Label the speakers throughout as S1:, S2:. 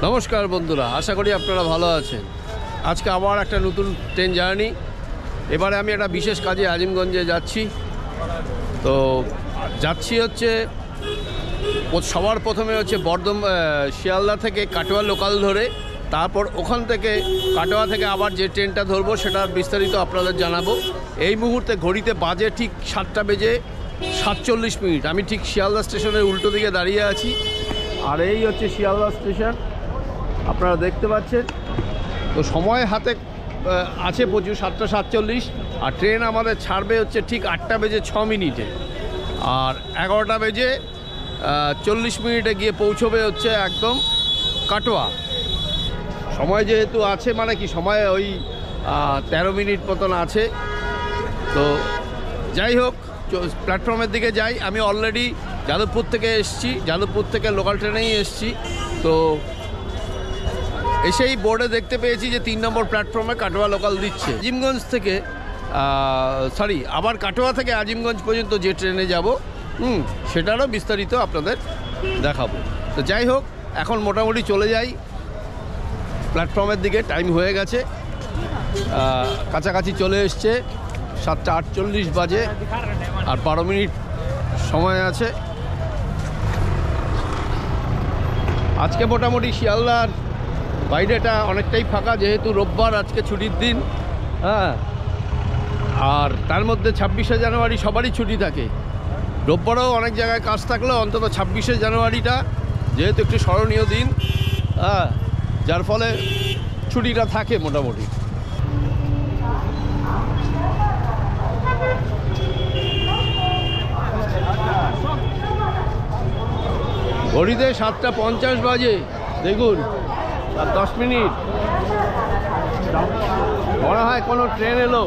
S1: নমস্কার বন্ধুরা, আশা করি আপনারা ভালো আছেন। আজকে আবার একটা নতুন ট্রেন জার্নি। এবারে আমি একটা বিশেষ কাজে আজিমগঞ্জে যাচ্ছি। তো যাচ্ছি হচ্ছে সবার প্রথমে হচ্ছে শিয়ালদা থেকে কাটোয়া লোকাল ধরে, তারপর ওখান থেকে কাটোয়া থেকে আবার যে ট্রেনটা ধরবো সেটার বিস্তারিত আপনাদের জানাবো। এই মুহূর্তে ঘড়িতে বাজে ঠিক 7টা বেজে 47 মিনিট। আমি ঠিক শিয়ালদা স্টেশনের উল্টো দিকে দাঁড়িয়ে আছি। আর এই হচ্ছে শিয়ালদা স্টেশন, আপনারা দেখতে পাচ্ছেন। তো সময় হাতে আছে প্রচুর, 7টা 47। আর ট্রেন আমাদের ছাড়বে হচ্ছে ঠিক 8টা বেজে 6 মিনিটে। আর 11টা বেজে 40 মিনিটে গিয়ে পৌঁছবে হচ্ছে একদম কাটোয়া। সময় যেহেতু আছে, মানে কি সময় ওই 13 মিনিট মতন আছে। তো যাই হোক, প্ল্যাটফর্মের দিকে যাই। আমি অলরেডি যাদবপুর থেকে এসছি, যাদবপুর থেকে লোকাল ট্রেনেই এসছি। তো এসেই বোর্ডে দেখতে পেয়েছি যে 3 নম্বর প্ল্যাটফর্মে কাটোয়া লোকাল দিচ্ছে। আজিমগঞ্জ থেকে আবার কাটোয়া থেকে আজিমগঞ্জ পর্যন্ত যে ট্রেনে যাব সেটারও বিস্তারিত আপনাদের দেখাবো। তো যাই হোক, এখন মোটামুটি চলে যাই প্ল্যাটফর্মের দিকে। টাইম হয়ে গেছে, কাছাকাছি চলে এসছে। 7টা 48 বাজে, আর 12 মিনিট সময় আছে। আজকে মোটামুটি শিয়ালদার বাইরেটা অনেকটাই ফাঁকা, যেহেতু রোববার আজকে ছুটির দিন। হ্যাঁ, আর তার মধ্যে 26শে জানুয়ারি সবারই ছুটি থাকে। রোববারও অনেক জায়গায় কাজ থাকলেও অন্তত 26শে জানুয়ারিটা যেহেতু একটি স্মরণীয় দিন, হ্যাঁ, যার ফলে ছুটিটা থাকে মোটামুটি। ঘড়িতে 7টা 50 বাজে, দেখুন, আর 10 মিনিট। মনে হয় কোনো ট্রেন এলো।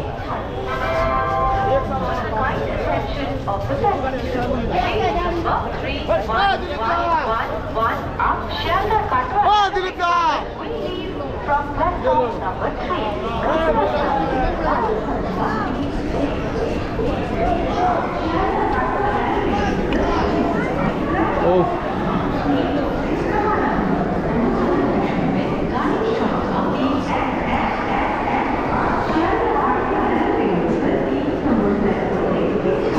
S1: ও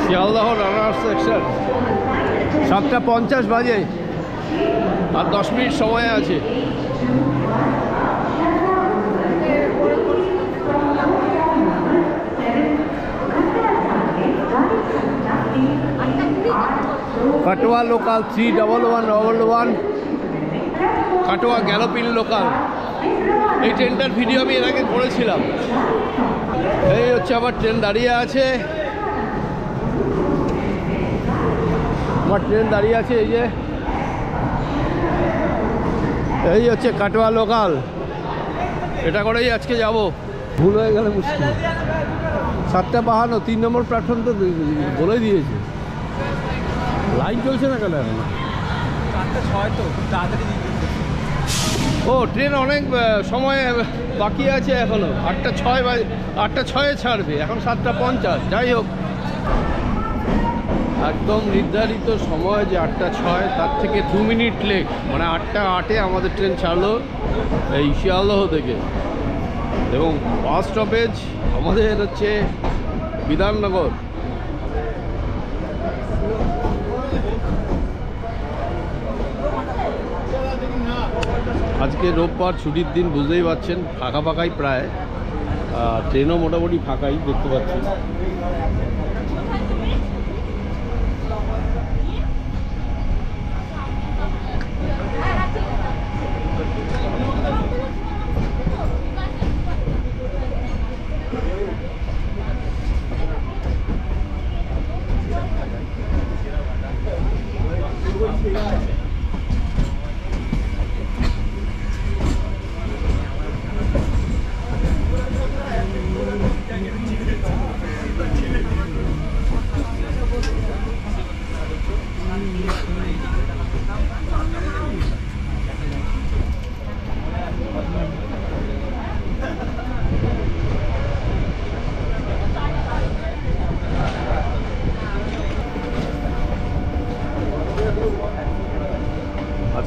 S1: শিয়ালদহ রানার সেকশন, 7টা 50 বাজে, আর 10 মিনিট সময় আছে। Katwa local 31111, Katwa galloping local. এই ট্রেনটার ভিডিও আমি এর আগে করেছিলাম। এই হচ্ছে আবার ট্রেন দাঁড়িয়ে আছে, আমার ট্রেন দাঁড়িয়ে আছে। এই হচ্ছে কাটোয়া লোকাল। এটা করেই আজকে যাব। ভুল হয়ে গেলে মুশকিল। 7টা 52, 3 নম্বর প্ল্যাটফর্ম তো বলে দিয়েছে। লাইন চলছে না কেন এখন?
S2: 4টা 6 তো তাড়াতাড়ি।
S1: ও, ট্রেন অনেক সময় বাকি আছে এখনো। 8টা 6 বাজে, 8টা 6-এ ছাড়বে, এখন 7টা 50। যাই হোক, একদম নির্ধারিত সময় যে 8টা 6, তার থেকে 2 মিনিট লেট। মানে 8টা 8-এ আমাদের ট্রেন ছাড়লো এই শিয়ালদহ থেকে। এবং বাস স্টপেজ আমাদের হচ্ছে বিধাননগর। আজকে রোববার ছুটির দিন, বুঝতেই পারছেন, ফাঁকা ফাঁকাই প্রায়। ট্রেনও মোটামুটি ফাঁকাই দেখতে পাচ্ছি।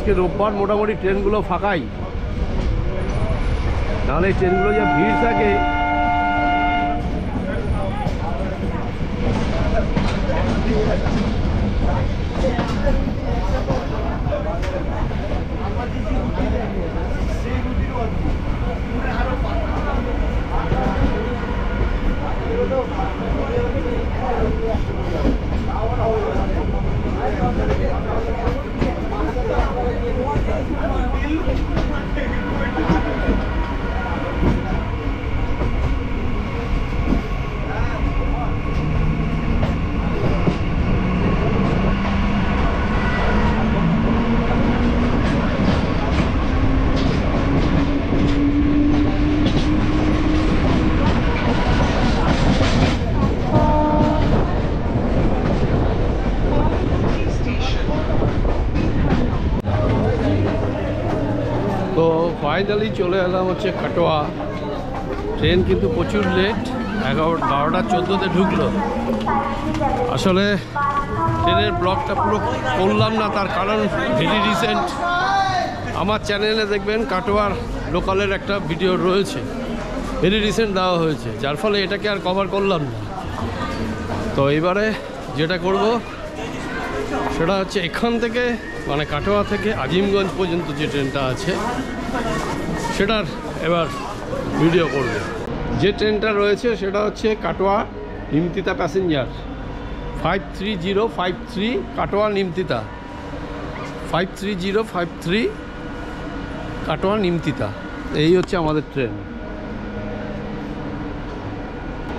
S1: আজকে রোববার মোটামুটি ট্রেনগুলো ফাঁকাই, নাহলে এই ট্রেনগুলো যা ভিড় থাকে। তো ফাইনালি চলে এলাম হচ্ছে কাটোয়া। ট্রেন কিন্তু প্রচুর লেট, 12:14 ঢুকলো। আসলে ট্রেনের ব্লগটা পুরো করলাম না, তার কারণ ভেরি রিসেন্ট আমার চ্যানেলে দেখবেন কাটোয়ার লোকালের একটা ভিডিও রয়েছে, ভেরি রিসেন্ট দেওয়া হয়েছে, যার ফলে এটাকে আর কভার করলাম না। তো এবারে যেটা করব সেটা হচ্ছে এখান থেকে মানে কাটোয়া থেকে আজিমগঞ্জ পর্যন্ত যে ট্রেনটা আছে সেটার এবার ভিডিও করব। যে ট্রেনটা রয়েছে সেটা হচ্ছে কাটোয়া নিমতিতা প্যাসেঞ্জার 53053 কাটোয়া নিমতিতা, 53053 কাটোয়া নিমতিতা, এই হচ্ছে আমাদের ট্রেন।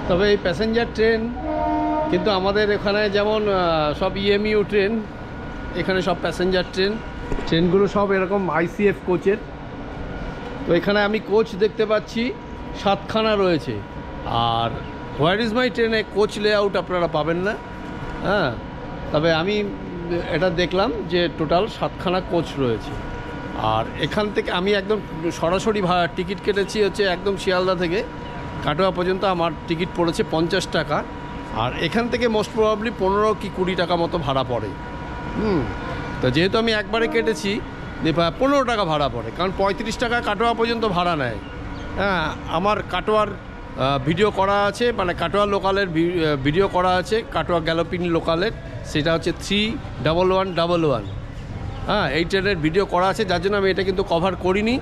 S1: তবে এই প্যাসেঞ্জার ট্রেন কিন্তু আমাদের এখানে যেমন সব ইএমইউ ট্রেন, এখানে সব প্যাসেঞ্জার ট্রেন, ট্রেনগুলো সব এরকম আইসিএফ কোচের। তো এখানে আমি কোচ দেখতে পাচ্ছি 7খানা রয়েছে, আর হোয়ার ইজ মাই ট্রেনে কোচ লেআউট আপনারা পাবেন না। হ্যাঁ, তবে আমি এটা দেখলাম যে টোটাল 7খানা কোচ রয়েছে। আর এখান থেকে আমি একদম সরাসরি টিকিট কেটেছি হচ্ছে একদম শিয়ালদা থেকে কাটোয়া পর্যন্ত, আমার টিকিট পড়েছে 50 টাকা। আর এখান থেকে মোস্ট প্রবাবলি 15 কি 20 টাকা মতো ভাড়া পড়ে। তো যেহেতু আমি একবারে কেটেছি 15 টাকা ভাড়া পড়ে, কারণ 35 টাকা কাটোয়া পর্যন্ত ভাড়া নেয়। হ্যাঁ, আমার কাটোয়ার ভিডিও করা আছে, মানে কাটোয়া লোকালের ভিডিও করা আছে, কাটোয়া গ্যালোপিন লোকালের, সেটা হচ্ছে 31111। হ্যাঁ, এই ট্রেনের ভিডিও করা আছে, যার জন্য আমি এটা কিন্তু কভার করিনি।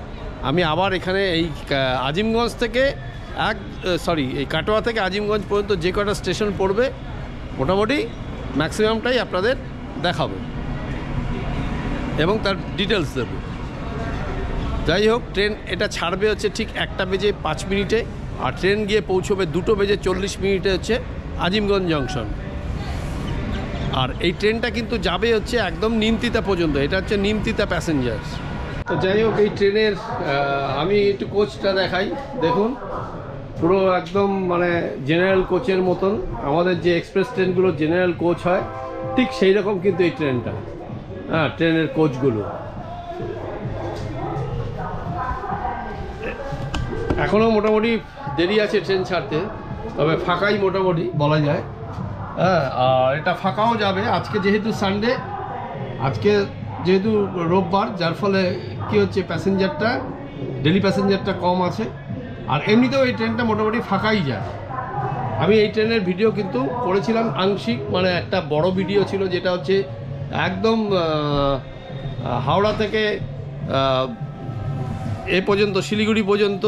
S1: আমি আবার এখানে এই আজিমগঞ্জ থেকে এই কাটোয়া থেকে আজিমগঞ্জ পর্যন্ত যে কটা স্টেশন পড়বে মোটামুটি ম্যাক্সিমামটাই আপনাদের দেখাবো এবং তার ডিটেলস দেবো। যাই হোক, ট্রেন এটা ছাড়বে হচ্ছে ঠিক 1:05 আর ট্রেন গিয়ে পৌঁছবে 2:40 হচ্ছে আজিমগঞ্জ জংশন। আর এই ট্রেনটা কিন্তু যাবে হচ্ছে একদম নিমতিতা পর্যন্ত, এটা হচ্ছে নিমতিতা প্যাসেঞ্জার। তো যাই হোক, এই ট্রেনের আমি একটু কোচটা দেখাই, দেখুন পুরো একদম মানে জেনারেল কোচের মতন, আমাদের যে এক্সপ্রেস ট্রেনগুলো জেনারেল কোচ হয় ঠিক সেই রকম কিন্তু এই ট্রেনটা। হ্যাঁ, ট্রেনের কোচগুলো এখনও মোটামুটি দেরি আছে ট্রেন ছাড়তে, তবে ফাঁকাই মোটামুটি বলা যায়। হ্যাঁ, আর এটা ফাঁকাও যাবে আজকে, যেহেতু সানডে, আজকে যেহেতু রোববার, যার ফলে কি হচ্ছে প্যাসেঞ্জারটা, ডেলি প্যাসেঞ্জারটা কম আছে। আর এমনিতেও এই ট্রেনটা মোটামুটি ফাঁকাই যায়। আমি এই ট্রেনের ভিডিও কিন্তু করেছিলাম আংশিক, মানে একটা বড় ভিডিও ছিল যেটা হচ্ছে একদম হাওড়া থেকে এ পর্যন্ত শিলিগুড়ি পর্যন্ত,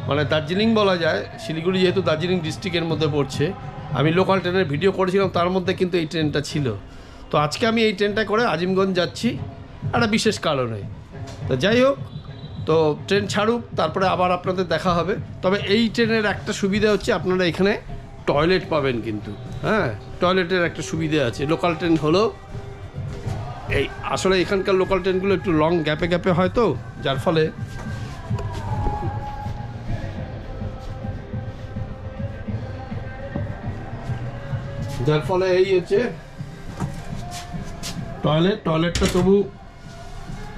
S1: মানে দার্জিলিং বলা যায়, শিলিগুড়ি যেহেতু দার্জিলিং ডিস্ট্রিক্টের মধ্যে পড়ছে। আমি লোকাল ট্রেনের ভিডিও করেছিলাম, তার মধ্যে কিন্তু এই ট্রেনটা ছিল। তো আজকে আমি এই ট্রেনটা করে আজিমগঞ্জ যাচ্ছি একটা বিশেষ কারণে। তো যাই হোক, তো ট্রেন ছাড়ুক, তারপরে আবার আপনাদের দেখা হবে। তবে এই ট্রেনের একটা সুবিধা হচ্ছে আপনারা এখানে টয়লেট পাবেন কিন্তু। হ্যাঁ, টয়লেটের একটা সুবিধা আছে। লোকাল ট্রেন হলো এই, আসলে এখানকার লোকাল ট্রেনগুলো একটু লং গ্যাপে গ্যাপে হয়, তো যার ফলে এই হচ্ছে টয়লেটটা তবু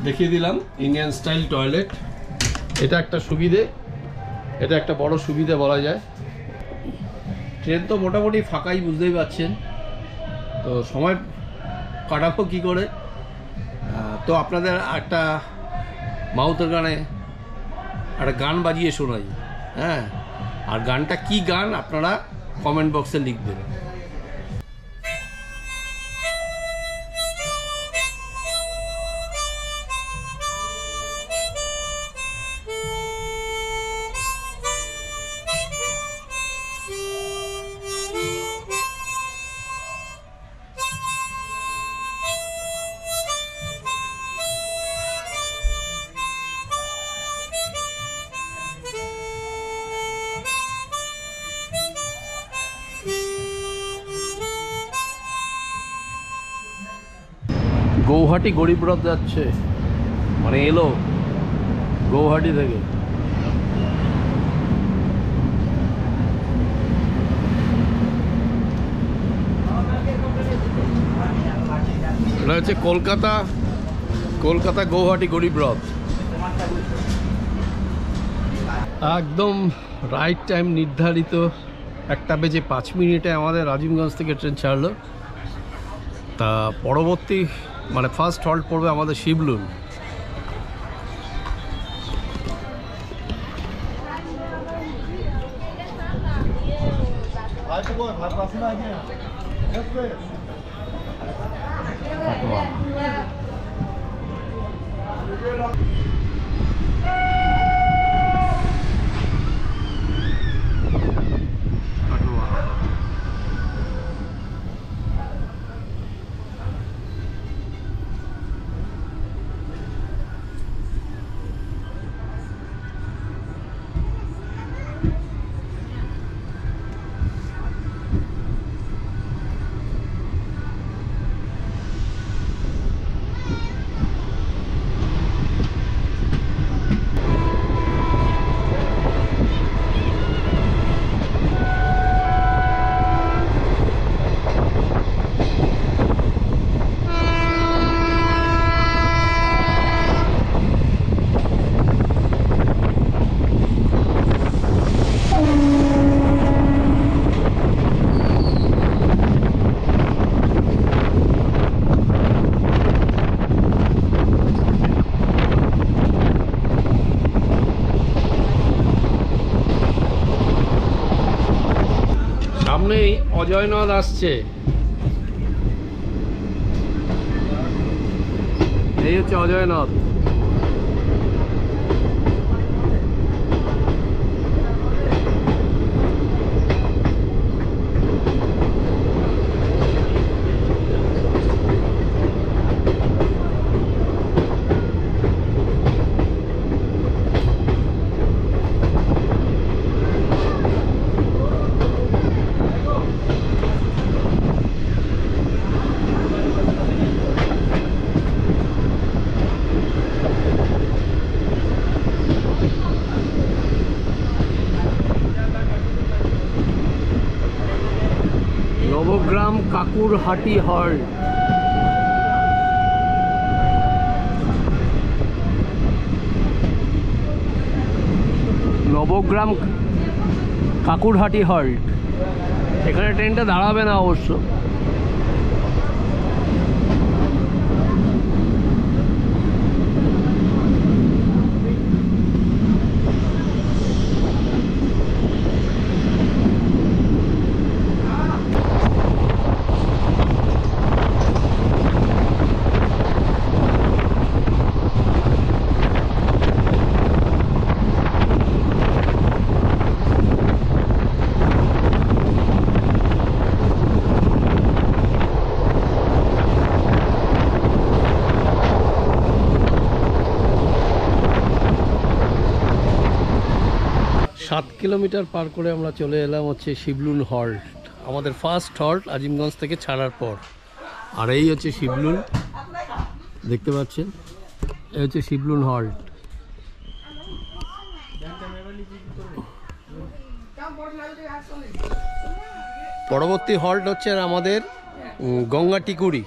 S1: দেখিয়ে দিলাম, ইন্ডিয়ান স্টাইল টয়লেট। এটা একটা সুবিধে, এটা একটা বড় সুবিধা বলা যায়। ট্রেন তো মোটামুটি ফাঁকাই, বুঝতেই পারছেন। তো সময় কাটাবো কী করে, তো আপনাদের একটা মাউথের গানে একটা গান বাজিয়ে শোনাই, হ্যাঁ, আর গানটা কি গান আপনারা কমেন্ট বক্সে লিখবেন। গৌহাটি গরিব রথ যাচ্ছে, মানে এলো গৌহাটি থেকে। এটা হচ্ছে কলকাতা গৌহাটি গরিব রথ। একদম রাইট টাইম নির্ধারিত 1:05 আমাদের রাজীবগঞ্জ থেকে ট্রেন ছাড়লো। তা পরবর্তী মানে ফার্স্ট হল্ট পড়বে আমাদের শিবলুন। সামনেই অজয়নদ আসছে, এই হচ্ছে অজয়নদ। নবগ্রাম কাকুরহাটি হল্ট। নবগ্রাম কাকুরহাটি হল্ট, এখানে ট্রেনটা দাঁড়াবে না অবশ্য। সাত কিলোমিটার পার করে আমরা চলে এলাম হচ্ছে শিবলুন হল্ট, আমাদের ফার্স্ট হল্ট আজিমগঞ্জ থেকে ছাড়ার পর। আর এই হচ্ছে শিবলুন, দেখতে পাচ্ছেন, এই হচ্ছে শিবলুন হল্ট। পরবর্তী হল্ট হচ্ছে আমাদের গঙ্গাটিকুড়ি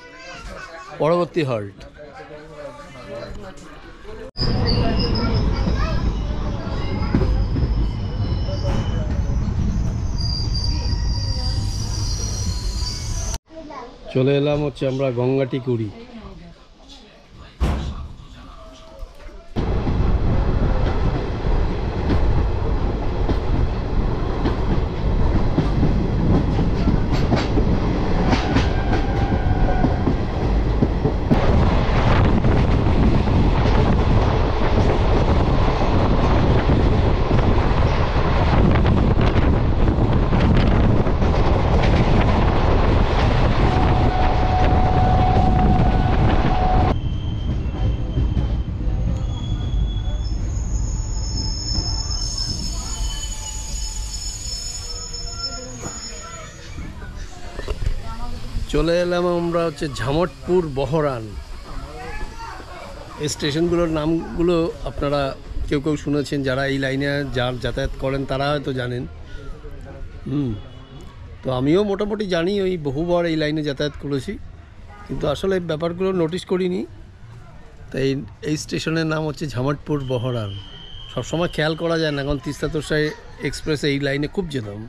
S1: পরবর্তী হল্ট। চলে এলাম হচ্ছে আমরা গঙ্গাটিকুড়ি। চলে এলাম আমরা হচ্ছে ঝামটপুর বহরান। এই স্টেশনগুলোর নামগুলো আপনারা কেউ কেউ শুনেছেন, যারা এই লাইনে যাতায়াত করেন তারা হয়তো জানেন। তো আমিও মোটামুটি জানি, ওই বহুবার এই লাইনে যাতায়াত করেছি, কিন্তু আসলে ব্যাপারগুলো নোটিশ করিনি। তাই এই স্টেশনের নাম হচ্ছে ঝামটপুর বহরান। সবসময় খেয়াল করা যায় না, কারণ তিস্তা তোরসা এক্সপ্রেস এই লাইনে খুব যেতাম,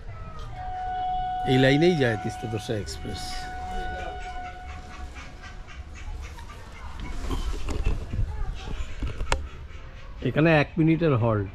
S1: এই লাইনেই যায় তিস্তা তোরসা এক্সপ্রেস। এখানে 1 মিনিটের হল্ট।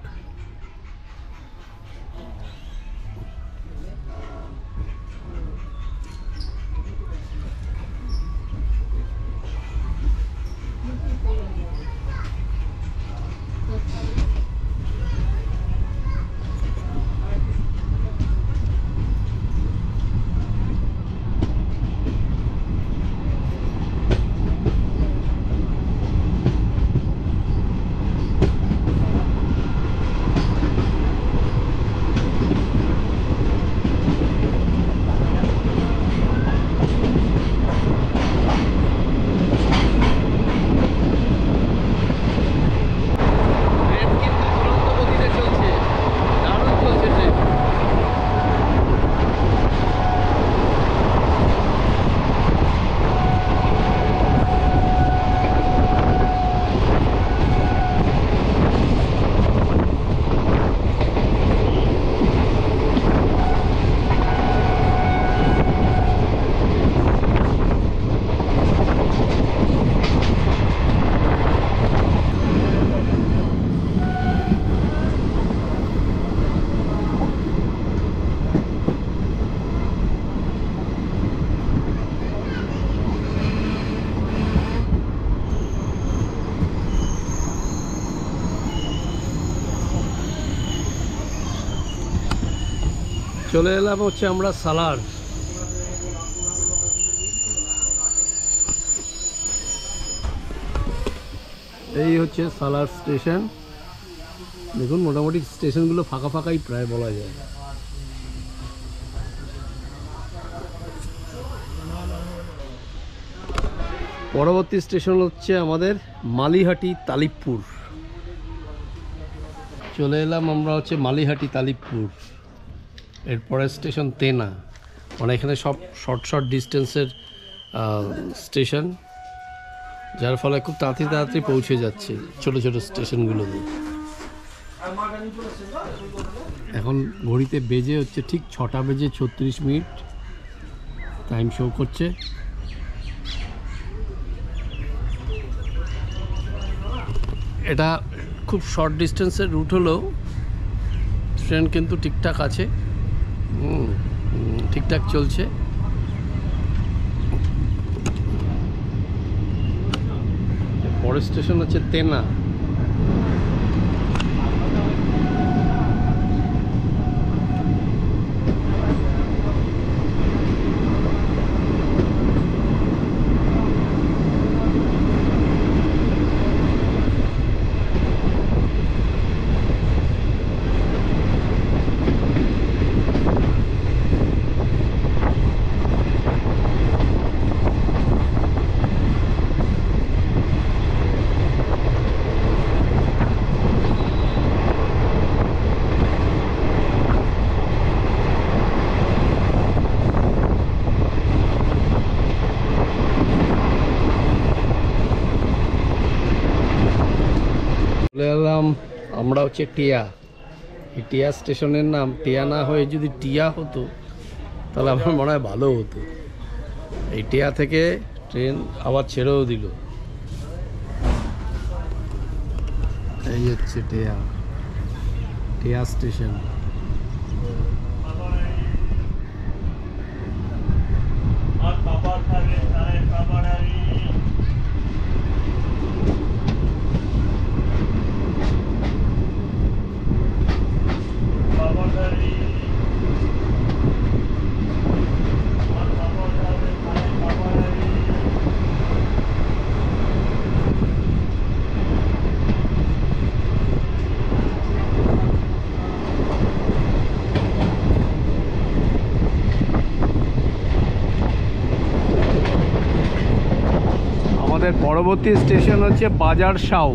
S1: চলে এলাম হচ্ছে আমরা সালার। এই হচ্ছে সালার স্টেশন। দেখুন মোটামুটি স্টেশনগুলো ফাঁকা ফাঁকাই প্রায় বলা যায়। পরবর্তী স্টেশন হচ্ছে আমাদের মালিহাটি তালিবপুর। চলে এলাম আমরা হচ্ছে মালিহাটি তালিবপুর। এরপরের স্টেশন তেনা। মানে এখানে সব শর্ট ডিস্টেন্সের স্টেশন, যার ফলে খুব তাড়াতাড়ি পৌঁছে যাচ্ছে ছোট ছোট স্টেশনগুলোতে। এখন ঘড়িতে বেজে হচ্ছে ঠিক 6টা বেজে 36 মিনিট টাইম শো করছে। এটা খুব শর্ট ডিস্টেন্সের রুট হলেও ট্রেন কিন্তু ঠিকঠাক আছে, ঠিকঠাক চলছে। পরের স্টেশন হচ্ছে তেনা। চলে এলাম আমরা হচ্ছে টিয়া। এই টিয়া স্টেশনের নাম টিয়া না হয়ে যদি টিয়া হতো তাহলে আমার মনে হয় ভালো হতো। এই টিয়া থেকে ট্রেন আবার ছেড়েও দিল। এই হচ্ছে টিয়া, টিয়া স্টেশন। পরবর্তী স্টেশন হচ্ছে বাজার শাও।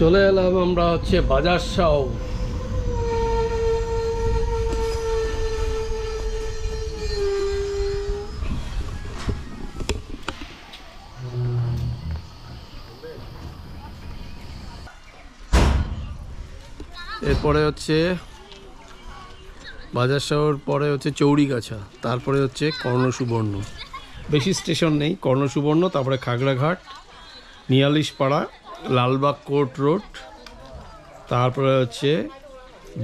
S1: চলে এলাম আমরা হচ্ছে বাজার শাও। এরপরে হচ্ছে বাজার শাওর পরে হচ্ছে চৌড়িগাছা, তারপরে হচ্ছে কর্ণসুবর্ণ। বেশি স্টেশন নেই, কর্ণসুবর্ণ, তারপরে খাগড়াঘাট, নিয়ালিশপাড়া, লালবাগ কোর্ট রোড, তারপরে হচ্ছে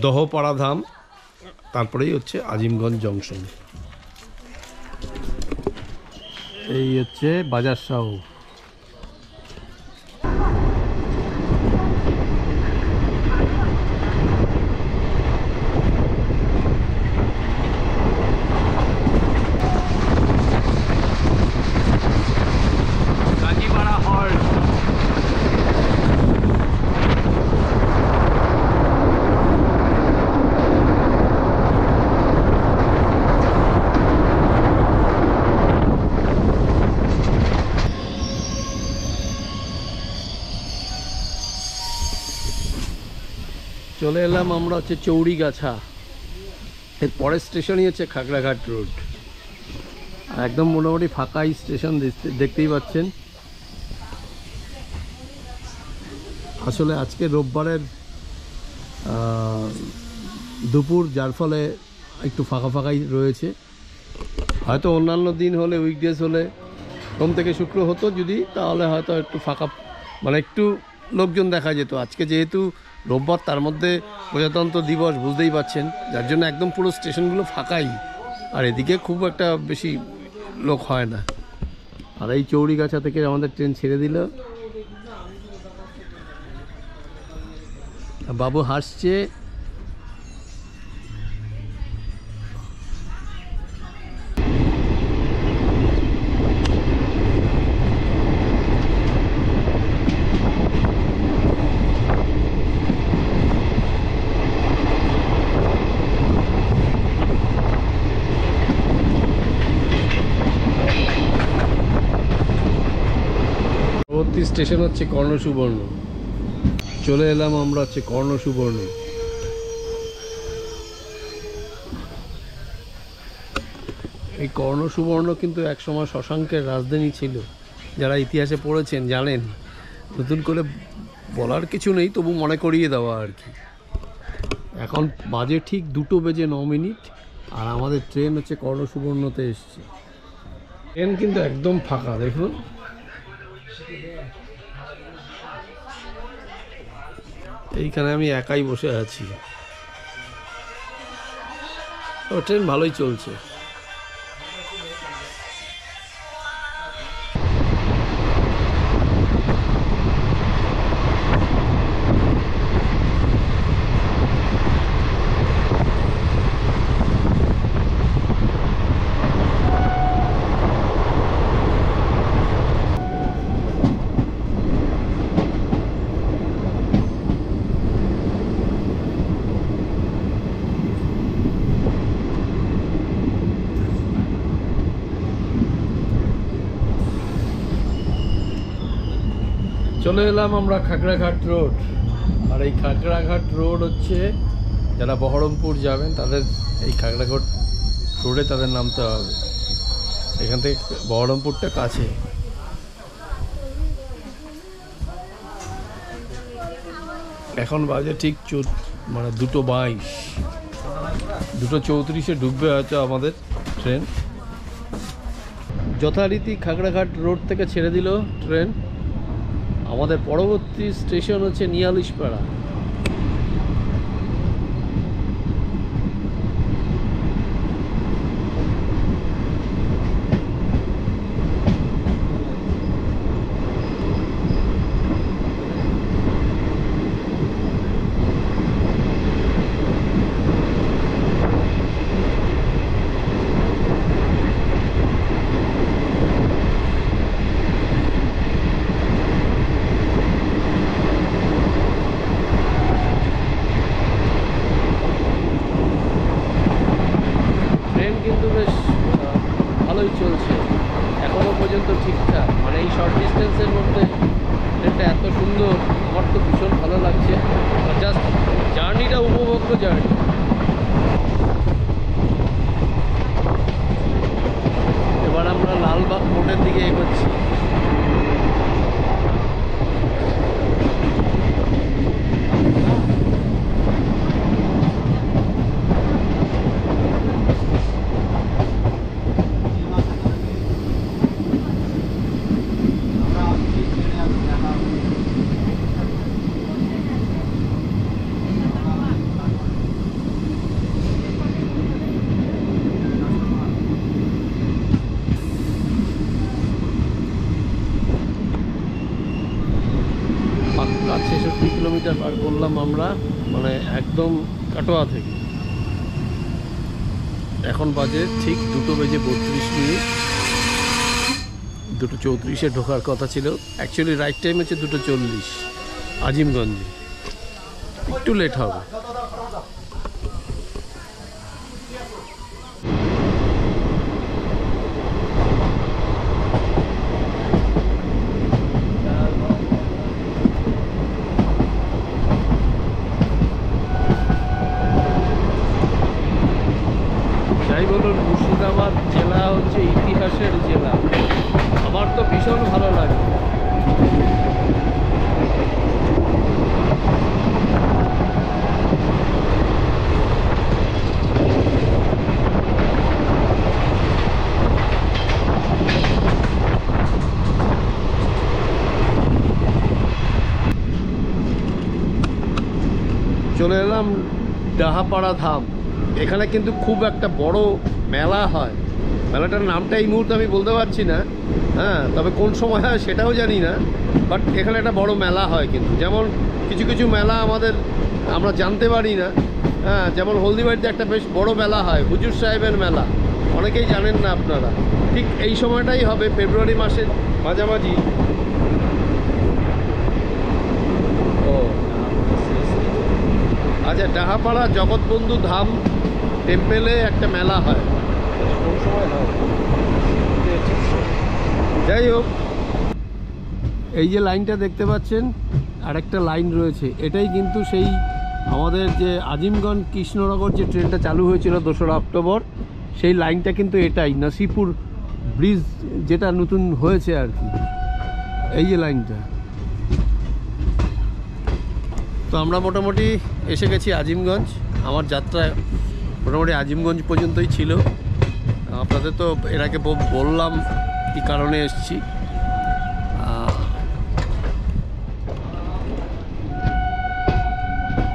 S1: দহপাড়া ধাম, তারপরেই হচ্ছে আজিমগঞ্জ জংশন। এই হচ্ছে বাজার শাও। চলে এলাম আমরা হচ্ছে চৌড়িগাছা। এর পরের স্টেশনই হচ্ছে খাগড়াঘাট রোড। একদম মোটামুটি ফাঁকাই স্টেশন দেখতেই পাচ্ছেন। আসলে আজকে রোববারের দুপুর, যার ফলে একটু ফাঁকা ফাঁকাই রয়েছে। হয়তো অন্যান্য দিন হলে, উইকডেজ হলে, সোম থেকে শুক্র হতো যদি, তাহলে হয়তো একটু ফাঁকা, মানে একটু লোকজন দেখা যেত। আজকে যেহেতু রোববার, তার মধ্যে প্রজাতন্ত্র দিবস, বুঝতেই পাচ্ছেন, যার জন্য একদম পুরো স্টেশনগুলো ফাঁকাই। আর এদিকে খুব একটা বেশি লোক হয় না। আর এই চৌড়িগাছা থেকে আমাদের ট্রেন ছেড়ে দিল। বাবু হাসছে। পরবর্তী স্টেশন হচ্ছে কর্ণসুবর্ণ। চলে এলাম আমরা হচ্ছে কর্ণসুবর্ণ। এই কর্ণসুবর্ণ কিন্তু একসময় শশাঙ্কের রাজধানী ছিল। যারা ইতিহাসে পড়েছেন জানেন, নতুন করে বলার কিছু নেই, তবু মনে করিয়ে দেওয়া আর কি। এখন বাজে ঠিক 2:09, আর আমাদের ট্রেন হচ্ছে কর্ণসুবর্ণতে এসছে। ট্রেন কিন্তু একদম ফাঁকা, দেখুন। এইখানে আমি একাই বসে আছি। ট্রেন ভালোই চলছে। চলে এলাম আমরা খাগড়াঘাট রোড। আর এই খাগড়াঘাট রোড হচ্ছে, যারা বহরমপুর যাবেন তাদের এই খাগড়াঘাট রোডে তাদের নামতে হবে। এখান থেকে বহরমপুরটা কাছে। এখন বাজে ঠিক 2:22, 2:34-এ ঢুকবে হয়তো আমাদের ট্রেন। যথারীতি খাগড়াঘাট রোড থেকে ছেড়ে দিল ট্রেন। আমাদের পরবর্তী স্টেশন হচ্ছে নিয়ালিশপাড়া। ডিস্টেন্সের মধ্যে ট্রেনটা এত সুন্দর, আমার তো ভীষণ ভালো লাগছে। জাস্ট জার্নিটা উপভোগ্য জার্নি। এবার আমরা লালবাগ মোড়ের দিকে এগোচ্ছি। পাক্কা 66 কিলোমিটার পার করলাম আমরা, মানে একদম কাটোয়া থেকে। এখন বাজে ঠিক 2:32। 2:34-এ ঢোকার কথা ছিল, অ্যাকচুয়ালি রাইট টাইম হচ্ছে 2:40 আজিমগঞ্জে। একটু লেট হবে। যাই বলুন, মুর্শিদাবাদ জেলা হচ্ছে ইতিহাসের জেলা। আমার তো ভীষণ ভালো লাগে। চলে এলাম ডাহাপাড়া ধাম। এখানে কিন্তু খুব একটা বড় মেলা হয়। মেলাটার নামটা এই মুহূর্তে আমি বলতে পারছি না, হ্যাঁ, তবে কোন সময় হয় সেটাও জানি না। বাট এখানে একটা বড় মেলা হয় কিন্তু, যেমন কিছু কিছু মেলা আমরা জানতে পারি না। হ্যাঁ, যেমন হলদিবাড়িতে একটা বেশ বড় মেলা হয়, হুজুর সাহেবের মেলা, অনেকেই জানেন না আপনারা। ঠিক এই সময়টাই হবে, ফেব্রুয়ারি মাসের মাঝামাঝি। ও আচ্ছা, ডাহাপাড়া জগৎবন্ধু ধাম টেম্পেলে একটা মেলা হয়, কোন সময় হয় যাই হোক। এই যে লাইনটা দেখতে পাচ্ছেন, আরেকটা লাইন রয়েছে, এটাই কিন্তু সেই আমাদের যে আজিমগঞ্জ কৃষ্ণনগর যে ট্রেনটা চালু হয়েছিল 2রা অক্টোবর, সেই লাইনটা কিন্তু এটাই, নাসিপুর ব্রিজ যেটা নতুন হয়েছে আর কি, এই যে লাইনটা। তো আমরা মোটামুটি এসে গেছি আজিমগঞ্জ। আমার যাত্রা মোটামুটি আজিমগঞ্জ পর্যন্তই ছিল। আপনাদের তো এর আগে বললাম কী কারণে এসেছি।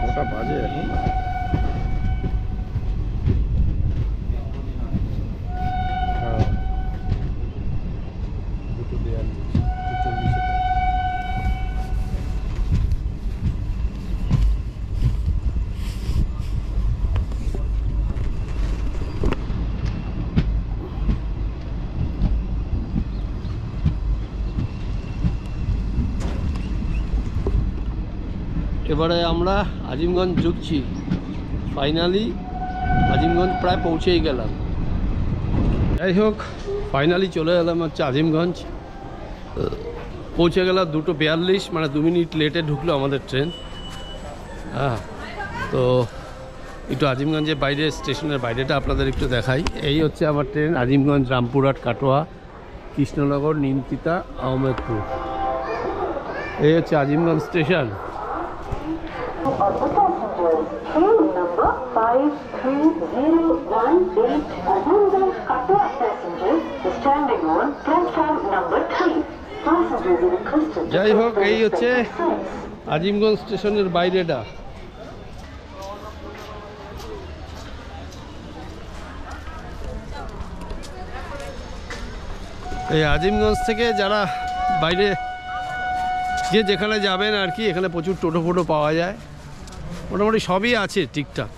S1: ওটা বাজে এখন এবারে আমরা আজিমগঞ্জ ঢুকছি। ফাইনালি আজিমগঞ্জ প্রায় পৌঁছেই গেলাম। যাই হোক, ফাইনালি চলে এলাম হচ্ছে আজিমগঞ্জ। পৌঁছে গেলাম 2:42, মানে 2 মিনিট লেটে ঢুকলো আমাদের ট্রেন। হ্যাঁ, তো একটু আজিমগঞ্জের বাইরে, স্টেশনের বাইরেটা আপনাদের একটু দেখাই। এই হচ্ছে আমার ট্রেন, আজিমগঞ্জ, রামপুরহাট, কাটোয়া, কৃষ্ণনগর, নিমতিতা, আহমেদপুর। এই হচ্ছে Azimganj station.
S3: On the passengers, train number 53018 Azimganj Katwa passengers is standing on platform number 3. Passengers are requested to
S1: যাই হোক, এই হচ্ছে
S3: seats.
S1: আজিমগঞ্জ স্টেশনের বাইরেটা। এই আজিমগঞ্জ থেকে যারা বাইরে যে যেখানে যাবেন আর কি, এখানে প্রচুর টোটো ফোটো পাওয়া যায়, মোটামুটি সবই আছে ঠিকঠাক।